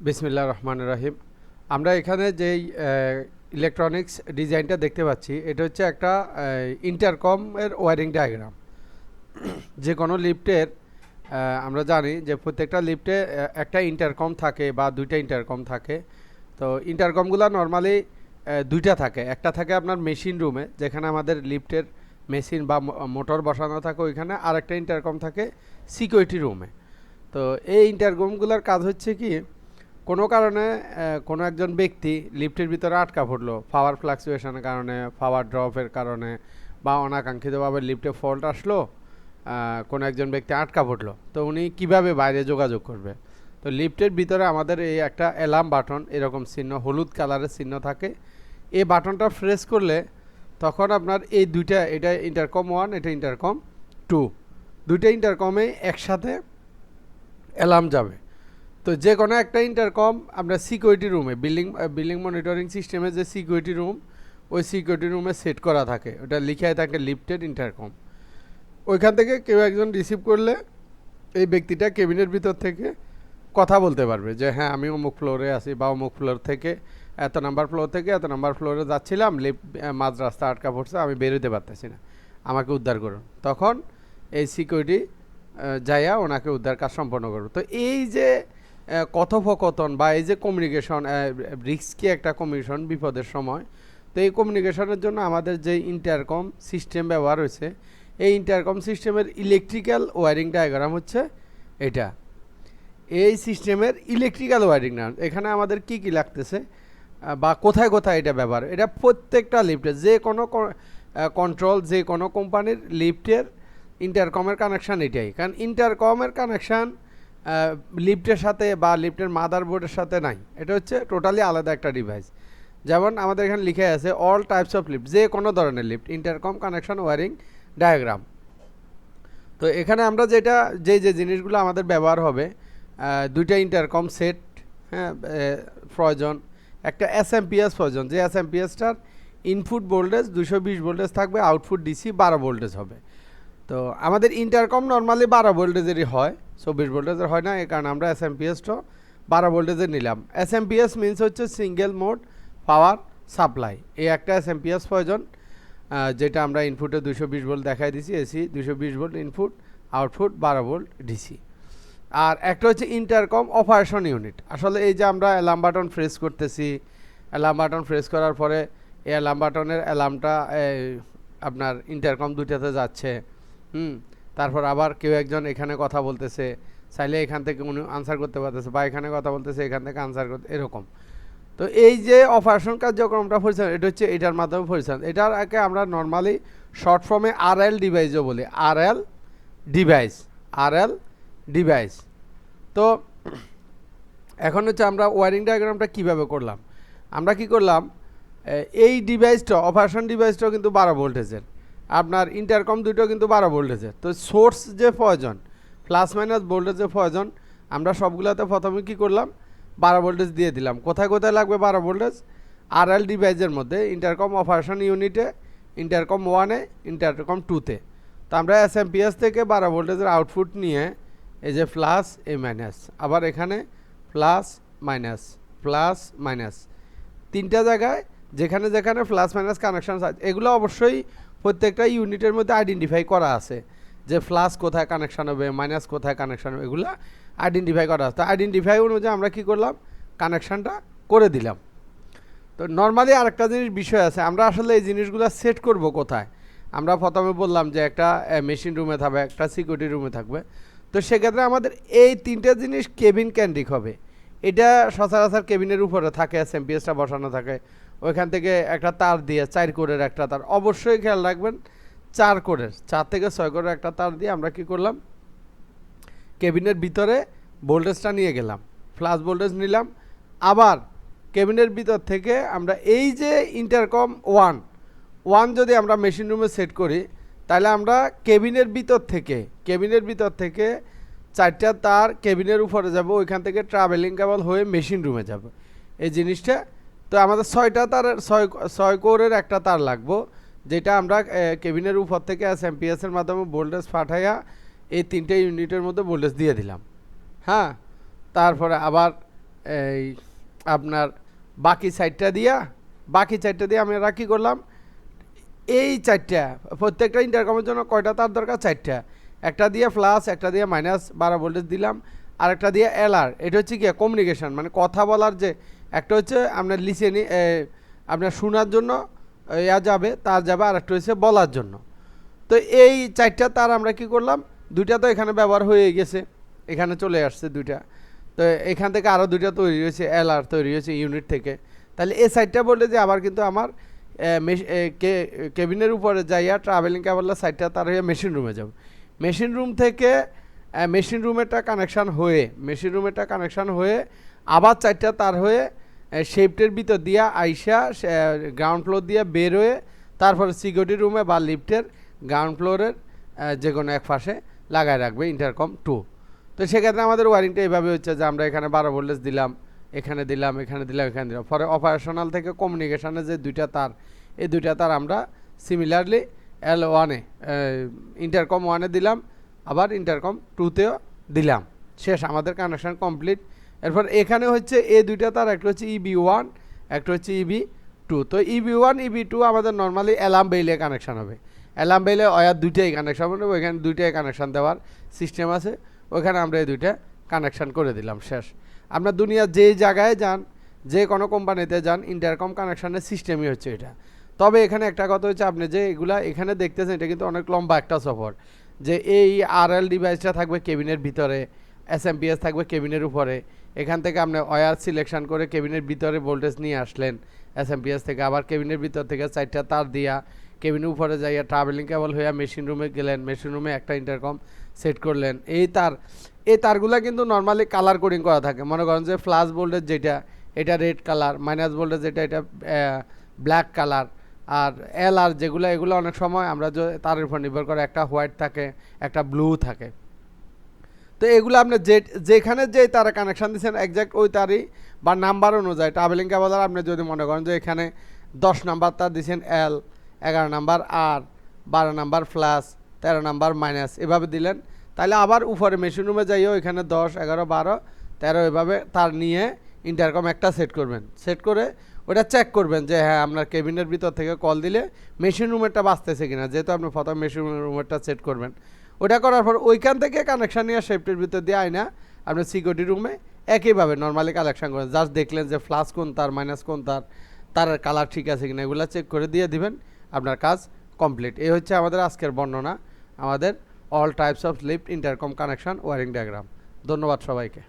বিসমিল্লাহ রহমান রহিম। আমরা এখানে যেই ইলেকট্রনিক্স ডিজাইনটা দেখতে পাচ্ছি, এটা হচ্ছে একটা ইন্টারকম এর ওয়ারিং ডায়াগ্রাম। যে কোনো লিফটের আমরা জানি যে প্রত্যেকটা লিফটে একটা ইন্টারকম থাকে বা দুইটা ইন্টারকম থাকে। তো ইন্টারকমগুলো নর্মালি দুইটা থাকে। একটা থাকে আপনার মেশিন রুমে, যেখানে আমাদের লিফটের মেশিন বা মোটর বসানো থাকে ওইখানে, আর একটা ইন্টারকম থাকে সিকিউরিটি রুমে। তো এই ইন্টারকমগুলোর কাজ হচ্ছে কি, কোনো কারণে কোনো একজন ব্যক্তি লিফটের ভিতরে আটকা পড়লো পাওয়ার ফ্লাকচুয়েশনের কারণে, পাওয়ার ড্রপের কারণে, বা অনাকাঙ্ক্ষিতভাবে লিফটে ফল্ট আসলো, কোনো একজন ব্যক্তি আটকা পড়লো, তো উনি কিভাবে বাইরে যোগাযোগ করবে? তো লিফটের ভিতরে আমাদের এই একটা অ্যালার্ম বাটন, এরকম চিহ্ন, হলুদ কালারের চিহ্ন থাকে। এই বাটনটা প্রেস করলে তখন আপনার এই দুইটা, এটা ইন্টারকম 1, এটা ইন্টারকম 2, দুইটা ইন্টারকমে একসাথে অ্যালার্ম যাবে। তো যে কোনো একটা ইন্টারকম আমরা সিকিউরিটি রুমে, বিল্ডিং মনিটরিং সিস্টেমে যে সিকিউরিটি রুম, ওই সিকিউরিটি রুমে সেট করা থাকে, ওটা লিখাই থাকে লিফটেড ইন্টারকম। ওইখান থেকে কেউ একজন রিসিভ করলে এই ব্যক্তিটা কেবিনের ভিতর থেকে কথা বলতে পারবে যে হ্যাঁ, আমি অমুক ফ্লোরে আছি, বা অমুক ফ্লোর থেকে এত নাম্বার ফ্লোর থেকে এত নাম্বার ফ্লোরে যাচ্ছিলাম, লিফট মাঝ রাস্তা আটকা পড়ছে, আমি বেরোতে পারতেছি না, আমাকে উদ্ধার করুন। তখন এই সিকিউরিটি যাইয়া ওনাকে উদ্ধার কাজ সম্পন্ন করবে। তো এই যে কথোপকথন বা এই যে কমিউনিকেশন, রিস্কি একটা কমিউনিকেশন বিপদের সময়, তো এই কমিউনিকেশনের জন্য আমাদের যে ইন্টারকম সিস্টেম ব্যবহার হয়েছে, এই ইন্টারকম সিস্টেমের ইলেকট্রিক্যাল ওয়্যারিং ডায়াগ্রাম হচ্ছে এটা। এই সিস্টেমের ইলেকট্রিক্যাল ওয়্যারিং না, এখানে আমাদের কি কি লাগতেছে বা কোথায় কোথায় এটা ব্যবহার, এটা প্রত্যেকটা লিফটে যে কোনো কন্ট্রোল, যে কোনো কোম্পানির লিফটের ইন্টারকমের কানেকশান এটাই। কারণ ইন্টারকমের কানেকশান লিফটের সাথে বা লিফটের মাদারবোর্ডের সাথে নাই, এটা হচ্ছে টোটালি আলাদা একটা ডিভাইস। যেমন আমাদের এখানে লিখে আছে অল টাইপস অফ লিফট, যে কোনো ধরনের lift intercom connection wiring diagram. তো এখানে আমরা যেটা যে জিনিসগুলো আমাদের ব্যবহার হবে, দুইটা ইন্টারকম সেট, হ্যাঁ, প্রয়োজন, একটা এসএমপিএস প্রয়োজন, যে এসএমপিএসটার ইনপুট ভোল্টেজ 220 ভোল্টেজ থাকবে, আউটপুট ডিসি 12 ভোল্টেজ হবে। তো আমাদের ইন্টারকম নর্মালি 12 ভোল্টেজেরই হয়, 24 ভোল্টেজের হয় না, এই কারণে আমরা এসএমপিএসটা 12 ভোল্টেজের নিলাম। এসএমপিএস মিনস হচ্ছে সিঙ্গেল মোড পাওয়ার সাপ্লাই। এই একটা এসএমপিএস প্রয়োজন, যেটা আমরা ইনপুটে 220 ভোল্ট দেখাই দিছি, AC 220 volt input, output 12 volt DC. আর একটা হচ্ছে ইন্টারকম অপারেশন ইউনিট। আসলে এই যে আমরা অ্যালার্ম বাটন প্রেস করতেছি, অ্যালার্ম বাটন প্রেস করার পরে এই অ্যালার্ম বাটনের অ্যালার্মটা আপনার ইন্টারকম দুইটাতে যাচ্ছে, তারপর আবার কেউ একজন এখানে কথা বলতেছে, চাইলে এখান থেকে উনি আনসার করতে পারতেছে, বা এখানে কথা বলতেছে এখান থেকে আনসার করতে, এরকম। তো এই যে অপারেশন কার্যক্রমটা পরিচালনা, এটা হচ্ছে এটার মাধ্যমে পরিচালনা। এটার আগে আমরা নর্মালি শর্ট ফর্মে আরএল ডিভাইসও বলি, আরএল ডিভাইস, আরএল ডিভাইস। তো এখন হচ্ছে আমরা ওয়ারিং ডায়াগ্রামটা কীভাবে করলাম, আমরা কি করলাম, এই ডিভাইসটা, অপারেশন ডিভাইসটাও কিন্তু 12 ভোল্টেজের, আপনার ইন্টারকম দুটো কিন্তু 12 ভোল্টেজের। তো সোর্স যে প্রয়োজন, প্লাস মাইনাস ভোল্টেজের প্রয়োজন, আমরা সবগুলোতে প্রথমে কী করলাম, 12 ভোল্টেজ দিয়ে দিলাম। কোথায় কোথায় লাগবে 12 ভোল্টেজ? আরএল ডিভাইসের মধ্যে, ইন্টারকম অপারেশন ইউনিটে, ইন্টারকম 1-এ, ইন্টারকম 2-তে। তো আমরা এসএমপিএস থেকে 12 ভোল্টেজের আউটপুট নিয়ে এই যে প্লাস, এই মাইনাস, আবার এখানে প্লাস মাইনাস, প্লাস মাইনাস, তিনটা জায়গায় যেখানে যেখানে প্লাস মাইনাস কানেকশান আছে, এগুলো অবশ্যই প্রত্যেকটা ইউনিটের মধ্যে আইডেন্টিফাই করা আছে, যে প্লাস কোথায় কানেকশান হবে, মাইনাস কোথায় কানেকশান হবে, এগুলো আইডেন্টিফাই করা আছে। তো আইডেন্টিফাই অনুযায়ী আমরা কী করলাম, কানেকশানটা করে দিলাম। তো নর্মালি আরেকটা বিষয় আছে, আমরা আসলে এই জিনিসগুলো সেট করব কোথায়। আমরা প্রথমে বললাম যে একটা মেশিন রুমে থাকবে, একটা সিকিউরিটি রুমে থাকবে। তো সেক্ষেত্রে আমাদের এই তিনটে জিনিস কেবিন কেন্দ্রিক হবে। এটা সচরাচর কেবিনের উপরে থাকে, এসএমপিএসটা বসানো থাকে, ওইখান থেকে একটা তার দিয়ে 4 কোরের একটা তার, অবশ্যই খেয়াল রাখবেন 4 কোরের, 4 থেকে 6 কোরের একটা তার দিয়ে আমরা কি করলাম, কেবিনের ভিতরে ভোল্টেজটা নিয়ে গেলাম, ফ্লাশ ভোল্টেজ নিলাম। আবার কেবিনের ভিতর থেকে আমরা এই যে ইন্টারকম 1 যদি আমরা মেশিন রুমে সেট করি, তাহলে আমরা কেবিনের ভিতর থেকে 4টা তার কেবিনের উপরে যাব, ওইখান থেকে ট্রাভেলিং কেবল হয়ে মেশিন রুমে যাব এই জিনিসটা। তো আমাদের 6টা তারের 6 কোরের একটা তার লাগবো, যেটা আমরা কেবিনের উপর থেকে এসএমপিএসের মাধ্যমে ভোল্টেজ পাঠাইয়া এই 3টে ইউনিটের মধ্যে ভোল্টেজ দিয়ে দিলাম। হ্যাঁ, তারপরে আবার এই আপনার বাকি সাইডটা দিয়ে আমরা কী করলাম, এই চারটা প্রত্যেকটা ইন্টারকমের জন্য কয়টা তার দরকার, চারটা। একটা দিয়ে প্লাস, একটা দিয়ে মাইনাস 12 ভোল্টেজ দিলাম, আর একটা দিয়ে এলআর। এটা হচ্ছে কি কমিউনিকেশন, মানে কথা বলার যে একটা হচ্ছে আপনার লিসেনি, আপনার শোনার জন্য যাবে, তার যাবে, আর একটা হচ্ছে বলার জন্য। তো এই চারটা তার আমরা কি করলাম, দুইটা তো এখানে ব্যবহার হয়ে গেছে, এখানে চলে আসছে দুইটা। তো এখান থেকে আরও দুইটা তৈরি হয়েছে, এলআর তৈরি হয়েছে ইউনিট থেকে। তাহলে এই সাইডটা বললে যে আবার কিন্তু আমার কেবিনের উপরে যাইয়া ট্রাভেলিং কেবলের সাইডটা তার হয়ে মেশিন রুমে যাব। মেশিন রুম থেকে মেশিন রুমেরটা কানেকশান হয়ে আবার চারটা তার হয়ে শেফটের ভিতর দিয়া আইসা গ্রাউন্ড ফ্লোর দিয়ে বের হয়ে তারপরে সিকিউরিটি রুমে বা লিফটের গ্রাউন্ড ফ্লোরের যে কোনো এক পাশে লাগায় রাখবে ইন্টারকম 2। তো সেক্ষেত্রে আমাদের ওয়ারিংটা এইভাবে হচ্ছে যে আমরা এখানে 12 ভোল্টেজ দিলাম, এখানে দিলাম, এখানে দিলাম, এখানে দিলাম। পরে অপারেশনাল থেকে কমিউনিকেশনের যে দুইটা তার, এই দুইটা তার আমরা সিমিলারলি L1-এ ইন্টারকম 1-এ দিলাম, আবার ইন্টারকম 2-তেও দিলাম। শেষ, আমাদের কানেকশান কমপ্লিট। এরপর এখানে হচ্ছে এই দুইটা তার, একটা হচ্ছে EB1, একটা হচ্ছে EB2। তো EB1 EB2 আমাদের নর্মালি অ্যালার্ম বেইলে কানেকশান হবে। অ্যালার্ম বেইলে ওয়ার দুইটাই কানেকশান হবে, ওইখানে দুইটাই কানেকশান দেওয়ার সিস্টেম আছে, ওইখানে আমরা এই দুইটা কানেকশান করে দিলাম। শেষ। আপনার দুনিয়ার যেই জায়গায় যান, যে কোনো কোম্পানিতে যান, ইন্টারকম কানেকশানের সিস্টেমই হচ্ছে এটা। তবে এখানে একটা কথা হচ্ছে, আপনি যে এগুলা এখানে দেখতেছেন এটা কিন্তু অনেক লম্বা একটা সফর, যে এই RL ডিভাইসটা থাকবে কেবিনের ভিতরে, SMPS থাকবে কেবিনের উপরে। এখান থেকে আপনি ওয়্যার সিলেকশন করে কেবিনের ভিতরে ভোল্টেজ নিয়ে আসলেন SMPS থেকে, আবার কেবিনের ভিতর থেকে চারটা তার দিয়া কেবিনের উপরে যাইয়া ট্রাভেলিং কেবল হইয়া মেশিন রুমে গেলেন, মেশিন রুমে একটা ইন্টারকম সেট করলেন। এই তারগুলা কিন্তু নর্মালি কালার কোডিং করা থাকে। মনে করেন যে ফ্লাশ ভোল্টেজ যেটা, এটা রেড কালার, মাইনাস ভোল্টেজ যেটা, এটা ব্ল্যাক কালার, আর LR যেগুলো, এগুলো অনেক সময় আমরা তারের উপর নির্ভর করে একটা হোয়াইট থাকে, একটা ব্লু থাকে। তো এগুলো আপনি যেখানে যে তারা কানেকশান দিচ্ছেন একজ্যাক্ট ওই তারই বা নাম্বার অনুযায়ী ট্রাভেলিং কেবল, আপনি যদি মনে করেন যে এখানে 10 নাম্বার তার দিচ্ছেন L, 11 number R, 12 number plus, 13 number minus, এভাবে দিলেন। তাহলে আবার উপরে মেশিন রুমে যাইও এখানে 10, 11, 12, 13 এভাবে তার নিয়ে ইন্টারকম একটা সেট করবেন। সেট করে ওটা চেক করবেন যে হ্যাঁ আপনার কেবিনের ভিতর থেকে কল দিলে মেশিন রুমেরটা বাঁচতেছে কিনা, যেহেতু আপনি প্রথম মেশিন রুমেরটা সেট করবেন। ওটা করার পর ওইখান থেকে কানেকশান নিয়ে শেফটের ভিতর দিয়ে আয় না আপনি সিকিউরিটি রুমে একইভাবে নর্মালি কালেকশান করেন। জাস্ট দেখলেন যে প্লাস কোন তার, মাইনাস কোন তার, তার কালার ঠিক আছে কিনা, এগুলো চেক করে দিয়ে দিবেন, আপনার কাজ কমপ্লিট। এই হচ্ছে আমাদের আজকের বর্ণনা, আমাদের all types of lift intercom connection wiring diagram. ধন্যবাদ সবাইকে।